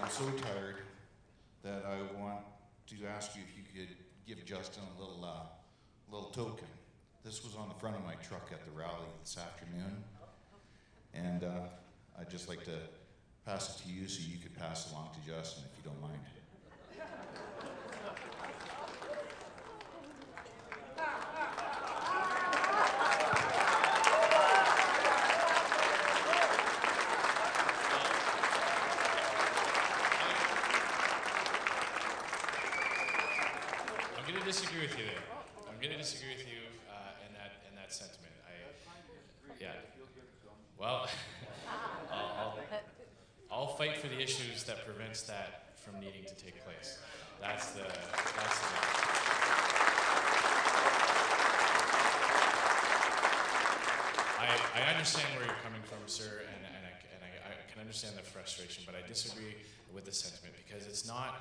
I'm so tired that I want to ask you if you could give Justin a little token. This was on the front of my truck at the rally this afternoon, and I'd just like to pass it to you so you could pass it along to Justin if you don't mind. going to disagree with you there. I'm going to disagree with you in that sentiment. Yeah. Well, I'll fight for the issues that prevents that from needing to take place. That's the I understand where you're coming from, sir, and I can understand the frustration, but I disagree with the sentiment because it's not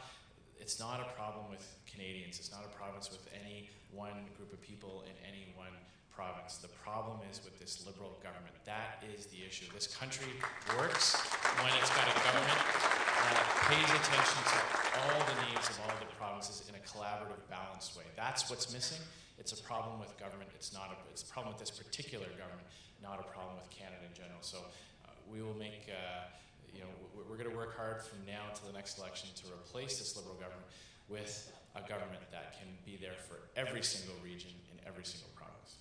a problem with Canadians. It's not a problem with any one group of people in any one province. The problem is with this Liberal government. That is the issue. This country works when it's got a government that pays attention to all the needs of all the provinces in a collaborative, balanced way. That's what's missing. It's a problem with government. It's a problem with this particular government, not a problem with Canada in general. So we will make, we're going to work hard from now until the next election to replace this Liberal government with a government that can be there for every single region in every single province.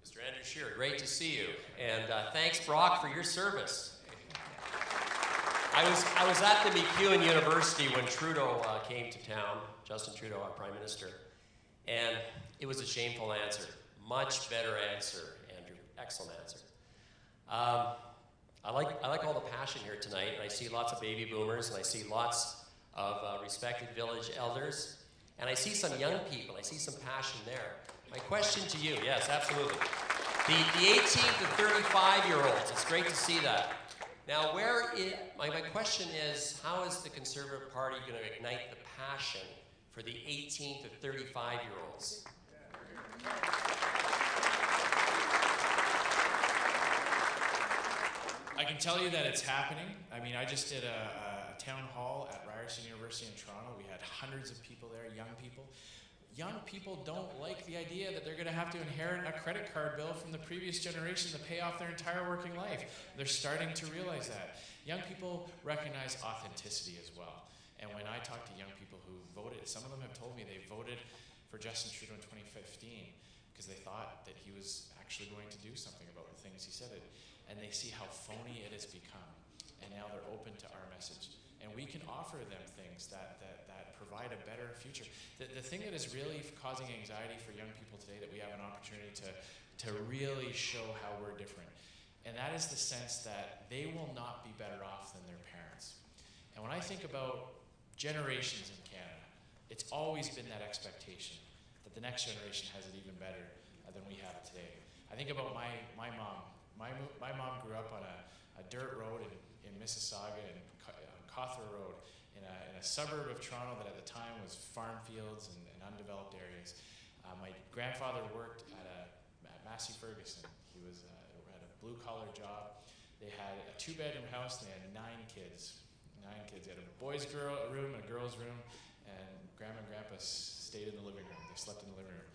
Mr. Andrew Shearer, great to see you. And thanks, Brock, for your service. I was at the MacEwan University when Trudeau came to town, Justin Trudeau, our Prime Minister, and it was a shameful answer. Much better answer, Andrew. Excellent answer. I like all the passion here tonight, and I see lots of baby boomers, and I see lots of respected village elders, and I see some young people. I see some passion there. My question to you, yes, absolutely. The 18 to 35-year-olds, it's great to see that. Now, my question is, how is the Conservative Party going to ignite the passion for the 18 to 35-year-olds? I can tell you that it's happening. I mean, I just did a town hall at Ryerson University in Toronto. We had hundreds of people there, young people. Young people don't like the idea that they're going to have to inherit a credit card bill from the previous generation to pay off their entire working life. They're starting to realize that. Young people recognize authenticity as well. And when I talk to young people who voted, some of them have told me they voted for Justin Trudeau in 2015 because they thought that he was actually going to do something about the things he said. And they see how phony it has become. And now they're open to our message. And we can offer them things that provide a better future. The thing that is really causing anxiety for young people today that we have an opportunity to really show how we're different. And that is the sense that they will not be better off than their parents. And when I think about generations in Canada, it's always been that expectation that the next generation has it even better than we have it today. I think about my mom. My mom grew up on a dirt road in Mississauga and Cawthra Road in a suburb of Toronto that at the time was farm fields and undeveloped areas. My grandfather worked at Massey Ferguson. He had a blue-collar job. They had a 2-bedroom house and they had 9 kids. 9 kids. They had a boys' room and a girls' room, and Grandma and Grandpa stayed in the living room. They slept in the living room.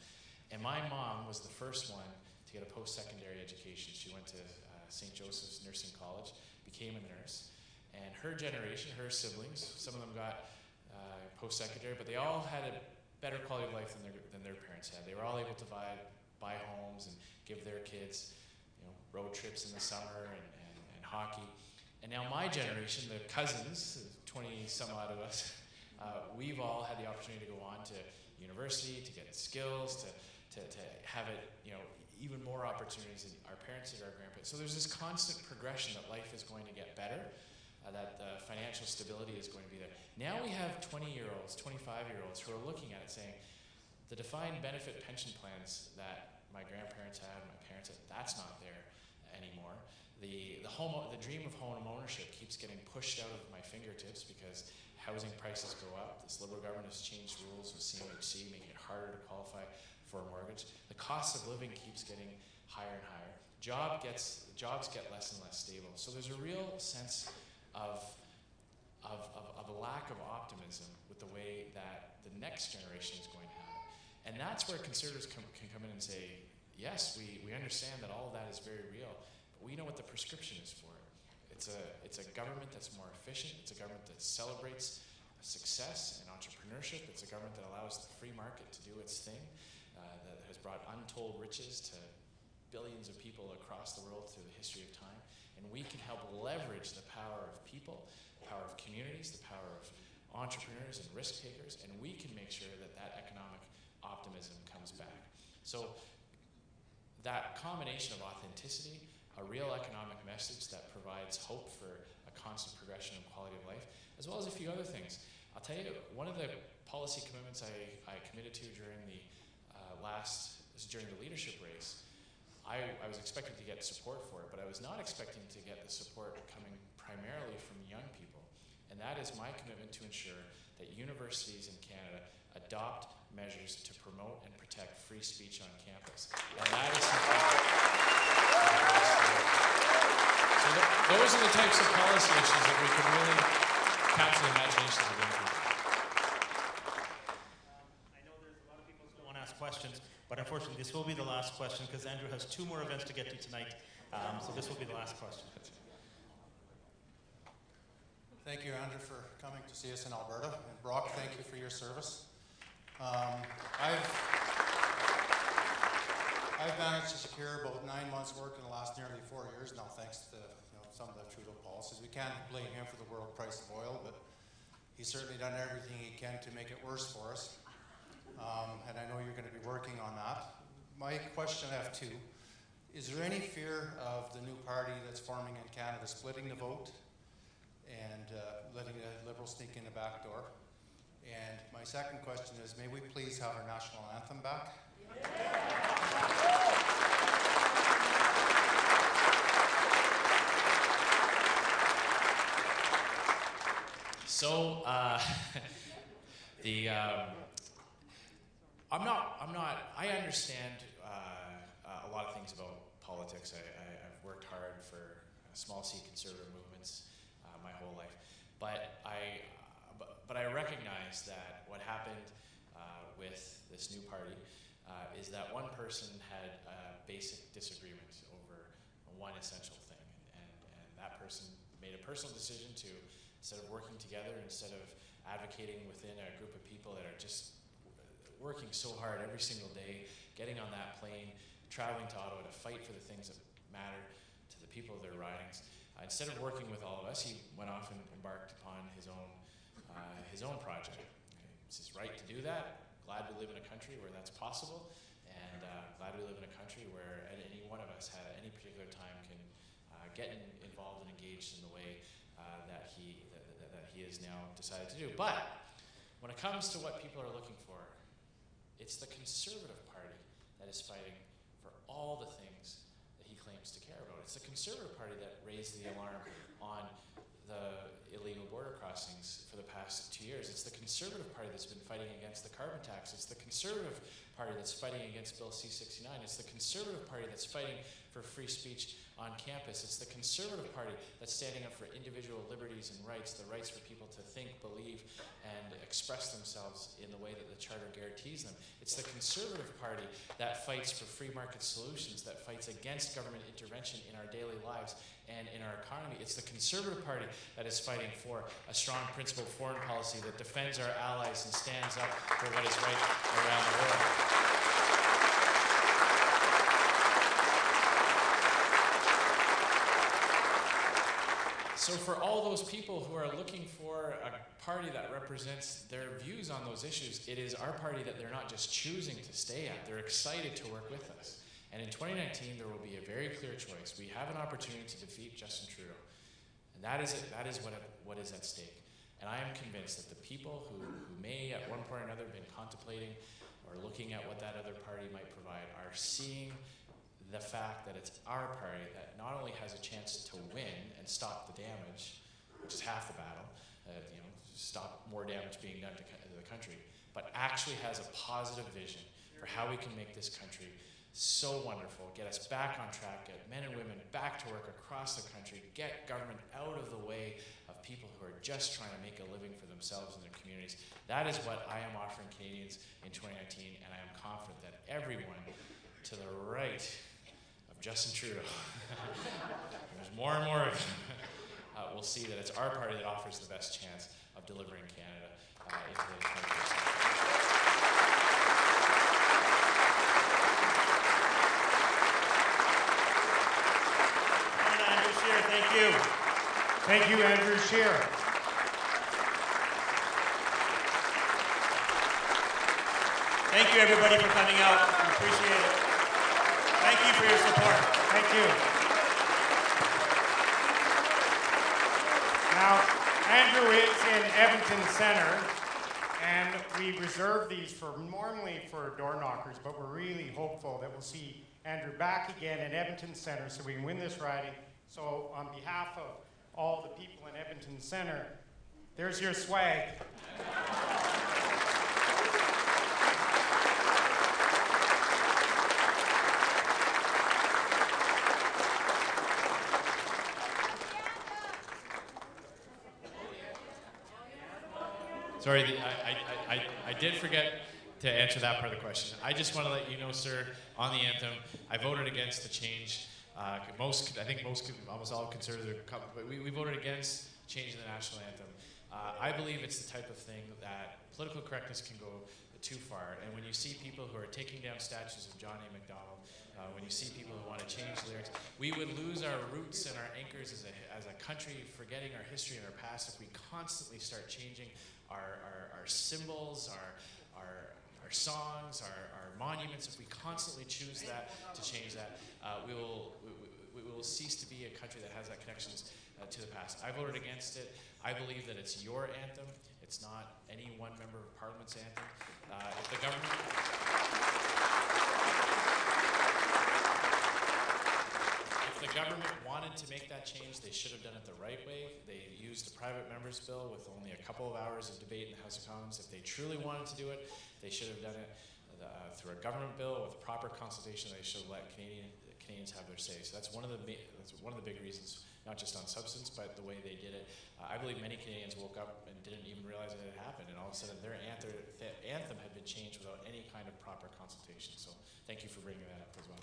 And my mom was the first one to get a post-secondary education. She went to St. Joseph's Nursing College, became a nurse. And her generation, her siblings, some of them got post-secondary, but they all had a better quality of life than their parents had. They were all able to buy homes and give their kids, road trips in the summer and hockey. And now my generation, the cousins, 20-some odd of us, we've all had the opportunity to go on to university, to get skills, to have it, even more opportunities than our parents did, our grandparents. So there's this constant progression that life is going to get better. That the financial stability is going to be there. Now we have 20-year-olds, 25-year-olds who are looking at it saying, the defined benefit pension plans that my grandparents had, my parents had, that's not there anymore. The dream of home ownership keeps getting pushed out of my fingertips because housing prices go up. This Liberal government has changed rules with CMHC, making it harder to qualify for a mortgage. The cost of living keeps getting higher and higher. Jobs get less and less stable. So there's a real sense of a lack of optimism with the way that the next generation is going to have it. And that's where conservatives can come in and say, yes, we understand that all of that is very real, but we know what the prescription is for it. It's a government that's more efficient. It's a government that celebrates success and entrepreneurship. It's a government that allows the free market to do its thing, that has brought untold riches to billions of people across the world through the history of time, and we can help leverage the power of people, the power of communities, the power of entrepreneurs and risk takers, and we can make sure that that economic optimism comes back. So that combination of authenticity, a real economic message that provides hope for a constant progression of quality of life, as well as a few other things. I'll tell you, one of the policy commitments I committed to during the during the leadership race, I was expecting to get support for it, but I was not expecting to get the support coming primarily from young people. And that is my commitment to ensure that universities in Canada adopt measures to promote and protect free speech on campus. And that is something. So those are the types of policy issues that we can really capture the imaginations of young people. I know there's a lot of people who want to ask questions, but unfortunately this will be the last question because Andrew has 2 more events to get to tonight. So this will be the last question. Thank you, Andrew, for coming to see us in Alberta. And Brock, thank you for your service. I've managed to secure about 9 months' work in the last nearly 4 years now, thanks to some of the Trudeau policies. We can't blame him for the world price of oil, but he's certainly done everything he can to make it worse for us. And I know you're going to be working on that. My question, I have 2. Is there any fear of the new party that's forming in Canada splitting the vote and letting the Liberals sneak in the back door? And my second question is, may we please have our national anthem back? So, I understand a lot of things about politics. I've worked hard for small C conservative movements my whole life. But I recognize that what happened with this new party is that one person had a basic disagreement over one essential thing. And that person made a personal decision to, instead of working together, instead of advocating within a group of people that are just working so hard every single day, getting on that plane, traveling to Ottawa to fight for the things that matter to the people of their ridings, instead of working with all of us, he went off and embarked upon his own project. Okay. It's his right to do that. Glad we live in a country where that's possible, and glad we live in a country where any one of us at any particular time can get involved and engaged in the way that he has now decided to do. But when it comes to what people are looking for, it's the Conservative Party that is fighting for all the things that he claims to care about. It's the Conservative Party that raised the alarm on the illegal border crossings for the past 2 years. It's the Conservative Party that's been fighting against the carbon tax. It's the Conservative Party that's fighting against Bill C-69. It's the Conservative Party that's fighting for free speech on campus. It's the Conservative Party that's standing up for individual liberties and rights, the rights for people to think, believe, and express themselves in the way that the Charter guarantees them. It's the Conservative Party that fights for free market solutions, that fights against government intervention in our daily lives and in our economy. It's the Conservative Party that is fighting for a strong principled foreign policy that defends our allies and stands up for what is right around the world. So for all those people who are looking for a party that represents their views on those issues, it is our party that they're not just choosing to stay at, they're excited to work with us. And in 2019, there will be a very clear choice. We have an opportunity to defeat Justin Trudeau. And that is it. That is what is at stake. And I am convinced that the people who may at one point or another have been contemplating or looking at what that other party might provide are seeing the fact that it's our party that not only has a chance to win and stop the damage, which is half the battle, stop more damage being done to the country, but actually has a positive vision for how we can make this country so wonderful, get us back on track, get men and women back to work across the country, get government out of the way of people who are just trying to make a living for themselves and their communities. That is what I am offering Canadians in 2019, and I am confident that everyone to the right of Justin Trudeau, there's more and more of them, will see that it's our party that offers the best chance of delivering Canada into the 21st century. Thank you. Thank you, Andrew Scheer. Thank you, everybody, for coming out. We appreciate it. Thank you for your support. Thank you. Now, Andrew is in Edmonton Centre, and we reserve these for normally for door knockers, but we're really hopeful that we'll see Andrew back again in Edmonton Centre so we can win this riding. So on behalf of all the people in Edmonton Centre, there's your swag. Sorry, I did forget to answer that part of the question. I just want to let you know, sir, on the anthem, I voted against the change. Almost all conservative, but we voted against changing the national anthem. I believe it's the type of thing that political correctness can go too far. And when you see people who are taking down statues of John A. Macdonald, when you see people who want to change lyrics, we would lose our roots and our anchors as a country, forgetting our history and our past if we constantly start changing our symbols, our songs, our monuments. If we constantly choose that to change that, we will cease to be a country that has that connections to the past. I voted against it. I believe that it's your anthem. It's not any one member of Parliament's anthem. If the government wanted to make that change, they should have done it the right way. They used the private members bill with only a couple of hours of debate in the House of Commons. If they truly wanted to do it, they should have done it through a government bill with proper consultation. They should have let Canadians have their say. So that's one of the big reasons, not just on substance, but the way they did it. I believe many Canadians woke up and didn't even realize that it had happened, and all of a sudden their anthem had been changed without any kind of proper consultation. So thank you for bringing that up as well.